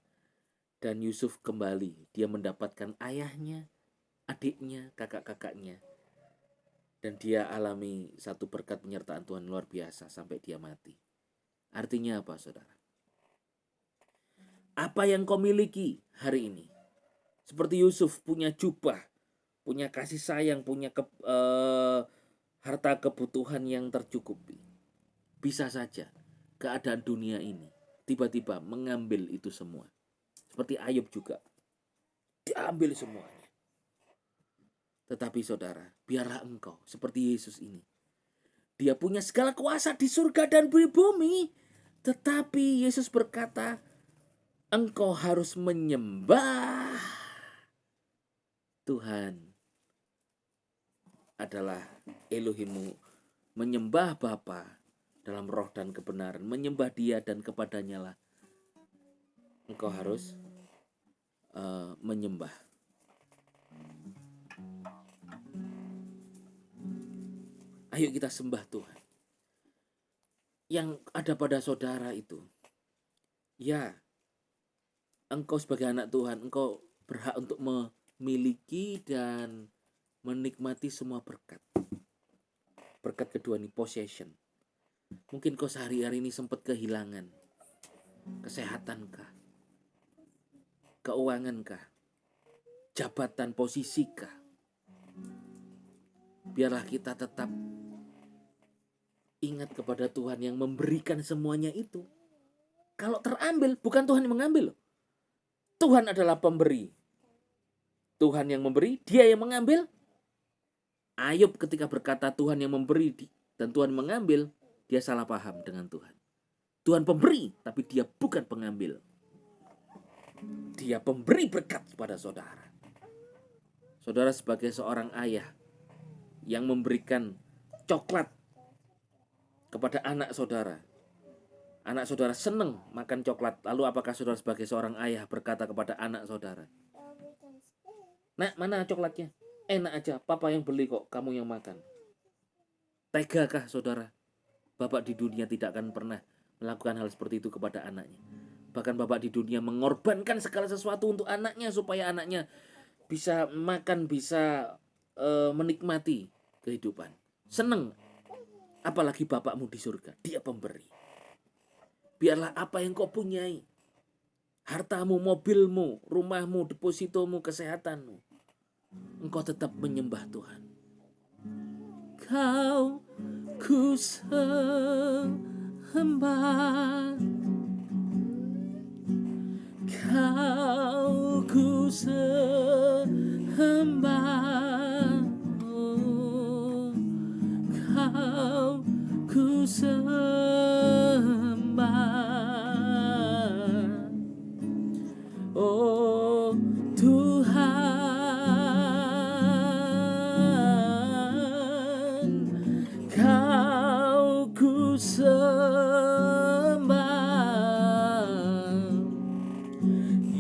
Dan Yusuf kembali, dia mendapatkan ayahnya, adiknya, kakak-kakaknya. Dan dia alami satu berkat penyertaan Tuhan luar biasa sampai dia mati. Artinya apa, saudara? Apa yang kau miliki hari ini? Seperti Yusuf punya jubah, punya kasih sayang, punya harta kebutuhan yang tercukupi. Bisa saja keadaan dunia ini tiba-tiba mengambil itu semua. Seperti Ayub juga. Diambil semuanya. Tetapi saudara, biarlah engkau seperti Yesus ini. Dia punya segala kuasa di surga dan di bumi. Tetapi Yesus berkata, engkau harus menyembah Tuhan adalah Elohimmu. Menyembah Bapa dalam roh dan kebenaran. Menyembah Dia dan kepadanya lah engkau harus menyembah. Ayo kita sembah Tuhan. Yang ada pada saudara itu. Ya, engkau sebagai anak Tuhan, engkau berhak untuk memiliki dan menikmati semua berkat. Berkat kedua ini, possession. Mungkin kau sehari-hari ini sempat kehilangan. Kesehatankah? Keuangankah? Jabatan, posisikah? Biarlah kita tetap ingat kepada Tuhan yang memberikan semuanya itu. Kalau terambil, bukan Tuhan yang mengambil. Tuhan adalah pemberi. Tuhan yang memberi, Dia yang mengambil. Ayub ketika berkata Tuhan yang memberi dan Tuhan mengambil, dia salah paham dengan Tuhan. Tuhan pemberi, tapi Dia bukan pengambil. Dia pemberi berkat kepada saudara. Saudara sebagai seorang ayah yang memberikan coklat kepada anak saudara. Anak saudara senang makan coklat. Lalu apakah saudara sebagai seorang ayah berkata kepada anak saudara, nak, mana coklatnya? Enak aja, papa yang beli kok, kamu yang makan. Tegakah saudara? Bapak di dunia tidak akan pernah melakukan hal seperti itu kepada anaknya. Bahkan bapak di dunia mengorbankan segala sesuatu untuk anaknya supaya anaknya bisa makan, bisa menikmati kehidupan. Senang. Apalagi bapakmu di surga, Dia pemberi. Biarlah apa yang kau punyai, hartamu, mobilmu, rumahmu, depositomu, kesehatanmu, engkau tetap menyembah Tuhan. Kau ku sembah, kau ku sembah, kau ku sembah, oh Tuhan, kau ku sembah,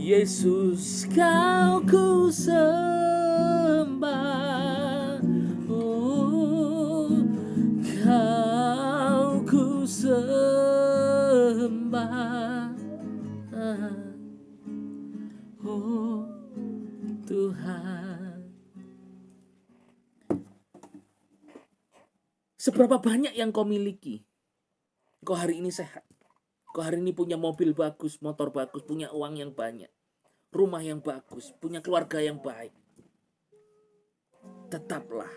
Yesus kau ku sembah. Seberapa banyak yang kau miliki? Kau hari ini sehat. Kau hari ini punya mobil bagus, motor bagus, punya uang yang banyak, rumah yang bagus, punya keluarga yang baik. Tetaplah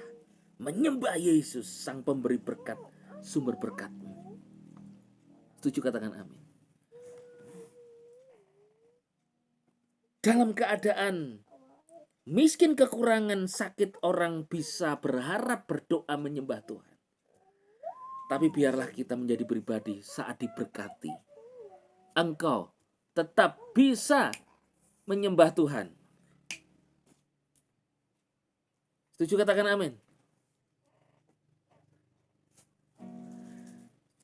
menyembah Yesus, Sang Pemberi berkat, sumber berkatmu. Setuju, katakan amin. Dalam keadaan miskin, kekurangan, sakit, orang bisa berharap, berdoa, menyembah Tuhan. Tapi biarlah kita menjadi pribadi saat diberkati, engkau tetap bisa menyembah Tuhan. Setuju, katakan amin.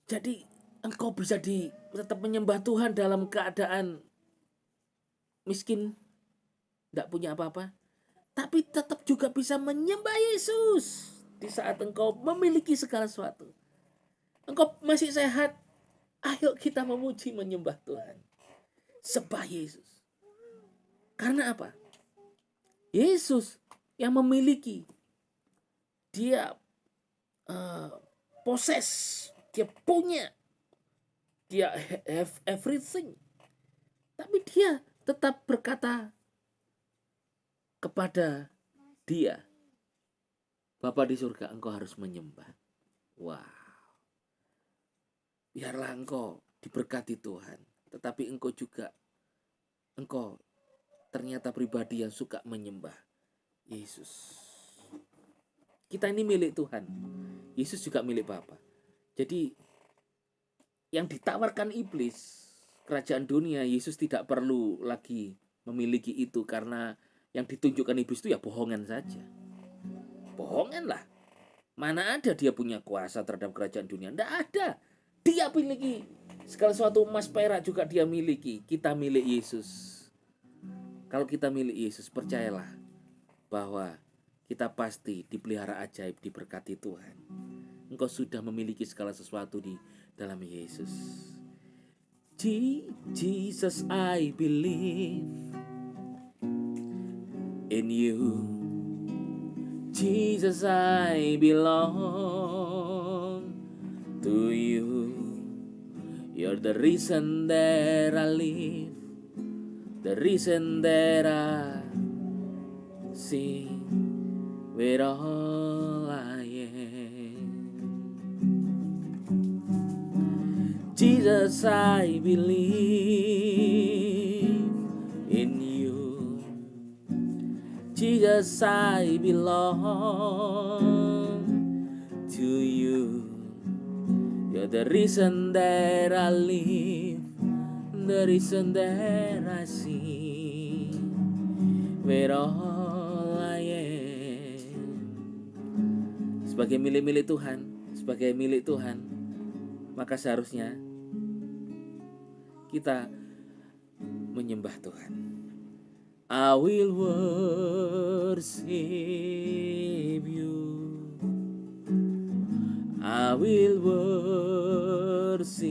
Jadi engkau bisa tetap menyembah Tuhan dalam keadaan miskin, tidak punya apa-apa, tapi tetap juga bisa menyembah Yesus di saat engkau memiliki segala sesuatu. Engkau masih sehat, ayo kita memuji, menyembah Tuhan, sembah Yesus. Karena apa? Yesus yang memiliki, dia possess, dia punya, dia have everything. Tapi dia tetap berkata kepada dia, Bapa di surga, engkau harus menyembah. Wah, biarlah engkau diberkati Tuhan, tetapi engkau ternyata pribadi yang suka menyembah Yesus. Kita ini milik Tuhan, Yesus juga milik Bapa. Jadi yang ditawarkan iblis, kerajaan dunia, Yesus tidak perlu lagi memiliki itu, karena yang ditunjukkan iblis itu ya bohongan saja. Bohongan lah. Mana ada dia punya kuasa terhadap kerajaan dunia? Tidak ada. Dia miliki segala sesuatu, emas perak juga dia miliki. Kita milik Yesus. Kalau kita milik Yesus, percayalah bahwa kita pasti dipelihara ajaib, diberkati Tuhan. Engkau sudah memiliki segala sesuatu di dalam Yesus. Jesus, I believe in you. Jesus, I belong to you. You're the reason that I live, the reason that I sing with all I am. Jesus, I believe in you. Jesus, I belong to you. You're the reason that I live, the reason that I sing with all I am. Sebagai milik-milik Tuhan, sebagai milik Tuhan, maka seharusnya kita menyembah Tuhan. I will worship you. I will worship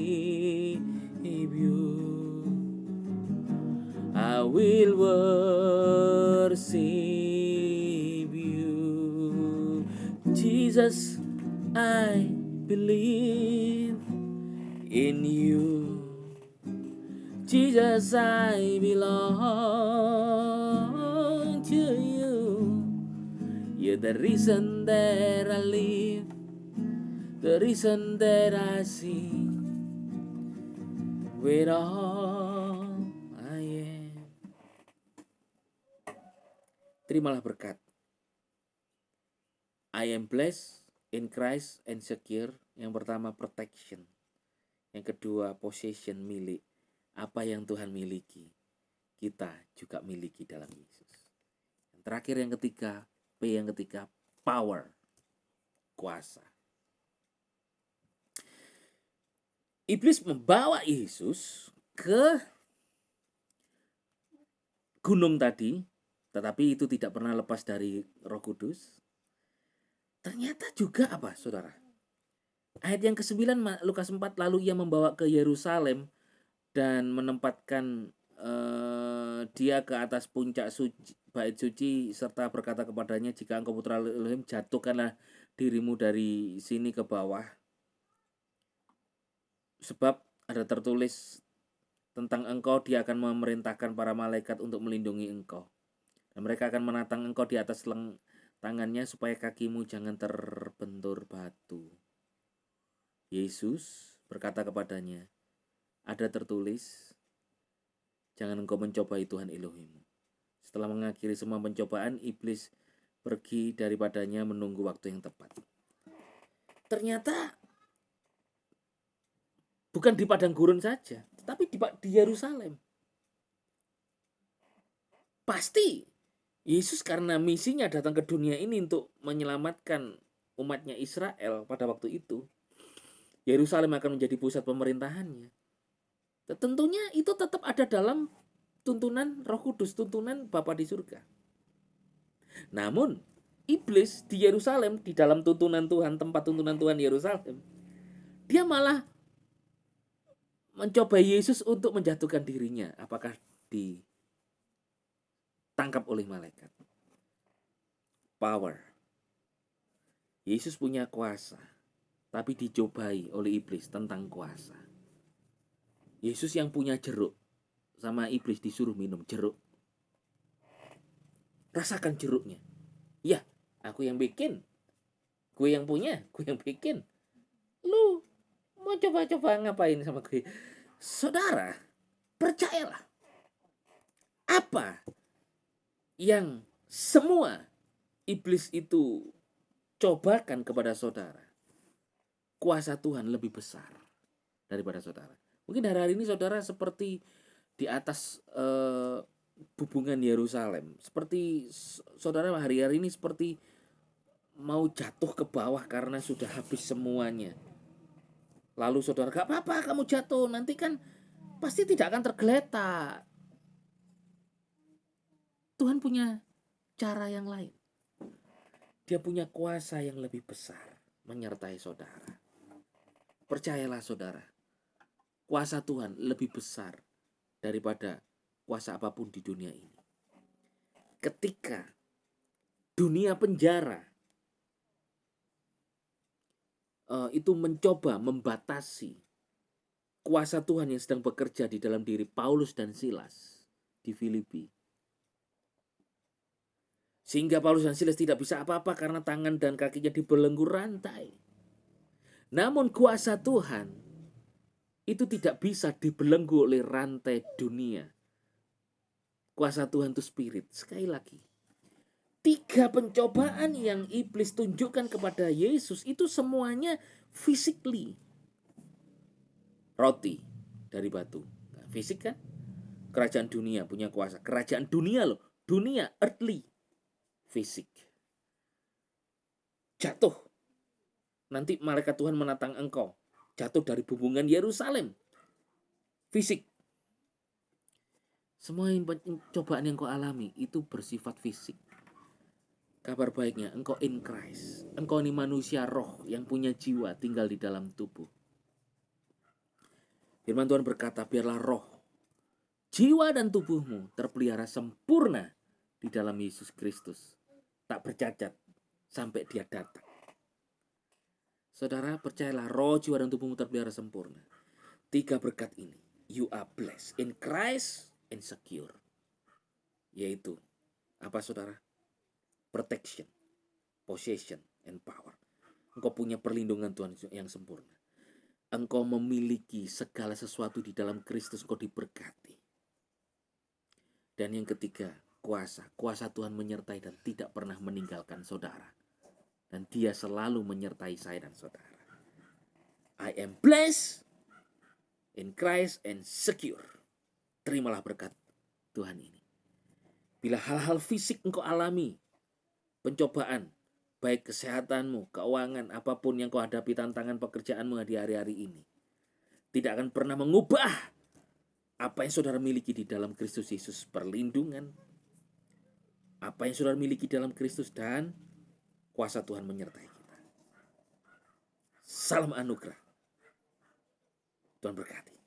you. I will worship you. Jesus, I believe in you. Jesus, I belong to you. You're the reason that I live, the reason that I sing with all I am. Terimalah berkat. I am blessed in Christ and secure. Yang pertama, protection. Yang kedua, possession, milik. Apa yang Tuhan miliki, kita juga miliki dalam Yesus. Yang terakhir, yang ketiga, P yang ketiga, power, kuasa. Iblis membawa Yesus ke gunung tadi, tetapi itu tidak pernah lepas dari Roh Kudus. Ternyata juga apa, saudara? Ayat yang ke-9 Lukas 4, lalu ia membawa ke Yerusalem dan menempatkan dia ke atas puncak bait suci serta berkata kepadanya, jika engkau putra Elohim, jatuhkanlah dirimu dari sini ke bawah. Sebab ada tertulis tentang engkau, dia akan memerintahkan para malaikat untuk melindungi engkau. Dan mereka akan menatang engkau di atas tangannya supaya kakimu jangan terbentur batu. Yesus berkata kepadanya, ada tertulis, jangan engkau mencobai Tuhan Elohimmu. Setelah mengakhiri semua pencobaan, iblis pergi daripadanya menunggu waktu yang tepat. Ternyata bukan di padang gurun saja, tapi di Yerusalem. Pasti Yesus karena misinya datang ke dunia ini untuk menyelamatkan umatnya Israel pada waktu itu, Yerusalem akan menjadi pusat pemerintahannya. Tentunya itu tetap ada dalam tuntunan Roh Kudus, tuntunan Bapa di surga. Namun iblis di Yerusalem, di dalam tuntunan Tuhan, tempat tuntunan Tuhan Yerusalem, dia malah mencoba Yesus untuk menjatuhkan dirinya. Apakah ditangkap oleh malaikat? Power. Yesus punya kuasa, tapi dicobai oleh iblis tentang kuasa. Yesus yang punya jeruk, sama iblis disuruh minum jeruk. Rasakan jeruknya. Ya, aku yang bikin. Gue yang punya, gue yang bikin. Lu mau coba-coba ngapain sama gue? Saudara, percayalah. Apa yang semua iblis itu cobakan kepada saudara, kuasa Tuhan lebih besar daripada saudara. Mungkin hari ini saudara seperti di atas hubungan Yerusalem. Seperti saudara hari-hari ini seperti mau jatuh ke bawah karena sudah habis semuanya. Lalu saudara, gak apa-apa kamu jatuh, nanti kan pasti tidak akan tergeletak. Tuhan punya cara yang lain. Dia punya kuasa yang lebih besar menyertai saudara. Percayalah saudara, kuasa Tuhan lebih besar daripada kuasa apapun di dunia ini. Ketika dunia penjara itu mencoba membatasi kuasa Tuhan yang sedang bekerja di dalam diri Paulus dan Silas di Filipi, sehingga Paulus dan Silas tidak bisa apa-apa karena tangan dan kakinya dibelenggu rantai. Namun kuasa Tuhan itu tidak bisa dibelenggu oleh rantai dunia. Kuasa Tuhan itu spirit. Sekali lagi, 3 pencobaan yang iblis tunjukkan kepada Yesus itu semuanya physically. Roti dari batu. Nah, fisik kan? Kerajaan dunia punya kuasa. Kerajaan dunia loh. Dunia, earthly. Fisik. Jatuh. Nanti malaikat Tuhan menatang engkau. Jatuh dari hubungan Yerusalem. Fisik. Semua cobaan yang kau alami itu bersifat fisik. Kabar baiknya, engkau in Christ. Engkau ini manusia roh yang punya jiwa tinggal di dalam tubuh. Firman Tuhan berkata, biarlah roh, jiwa dan tubuhmu terpelihara sempurna di dalam Yesus Kristus. Tak bercacat sampai dia datang. Saudara, percayalah roh, jiwa dan tubuhmu terpelihara sempurna. 3 berkat ini, you are blessed in Christ and secure. Yaitu, apa saudara? Protection, possession, and power. Engkau punya perlindungan Tuhan yang sempurna. Engkau memiliki segala sesuatu di dalam Kristus, engkau diberkati. Dan yang ketiga, kuasa. Kuasa Tuhan menyertai dan tidak pernah meninggalkan saudara. Dan dia selalu menyertai saya dan saudara. I am blessed in Christ and secure. Terimalah berkat Tuhan ini. Bila hal-hal fisik engkau alami, pencobaan, baik kesehatanmu, keuangan, apapun yang kau hadapi, tantangan pekerjaanmu di hari-hari ini, tidak akan pernah mengubah apa yang saudara miliki di dalam Kristus Yesus, perlindungan, apa yang saudara miliki dalam Kristus, dan kuasa Tuhan menyertai kita. Salam anugerah. Tuhan berkati.